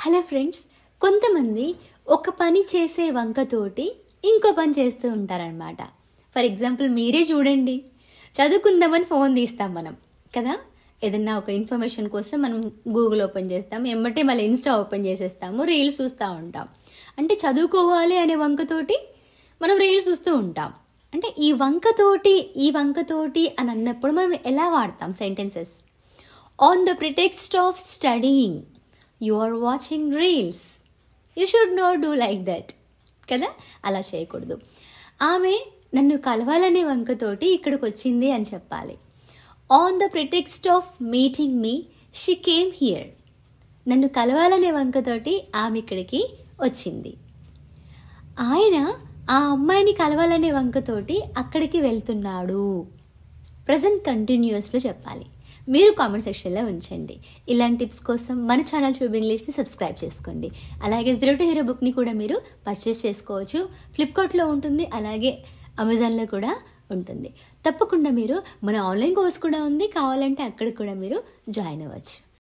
Hello friends, కొంతమంది ఒక పని చేసే వంకతోటి ఇంకో పని చేస్తూ ఉంటారనమాట. ఫర్ ఎగ్జాంపుల్ మీరే చూడండి, చదువుకుందామని ఫోన్ తీస్తాం మనం కదా. ఏదన్నా ఒక ఇన్ఫర్మేషన్ కోసం మనం గూగుల్ ఓపెన్ చేస్తాం, ఎమ్మటే మళ్ళీ ఇన్స్టా ఓపెన్ చేసేస్తాము, రీల్స్ చూస్తూ ఉంటాం. అంటే చదువుకోవాలి అనే వంకతోటి మనం రీల్స్ చూస్తూ ఉంటాం. అంటే ఈ వంకతోటి అని అన్నప్పుడు మనం ఎలా వాడతాం sentences? On the pretext of studying you are watching reels. You should not do like that కదా. అలా చేయకూడదు. ఆమె నన్ను కలవాలనే వంకతోటి ఇక్కడికి వచ్చింది అని చెప్పాలి. On the pretext of meeting me she came here. నన్ను కలవాలనే వంకతోటి ఆమె ఇక్కడికి వచ్చింది. ఆయన ఆ అమ్మాయిని కలవాలనే వంకతోటి అక్కడికి వెళ్తున్నాడు. ప్రజెంట్ కంటిన్యూస్లో చెప్పాలి. మీరు కామెంట్ సెక్షన్లో ఉంచండి. ఇలాంటి టిప్స్ కోసం మన ఛానల్ ట్యూబ్ ఇంగ్లీష్ని సబ్స్క్రైబ్ చేసుకోండి. అలాగే జీరో టు హీరో బుక్ని కూడా మీరు పర్చేస్ చేసుకోవచ్చు. ఫ్లిప్కార్ట్లో ఉంటుంది, అలాగే అమెజాన్లో కూడా ఉంటుంది. తప్పకుండా మీరు మన ఆన్లైన్ కోర్స్ కూడా ఉంది, కావాలంటే అక్కడ కూడా మీరు జాయిన్ అవ్వచ్చు.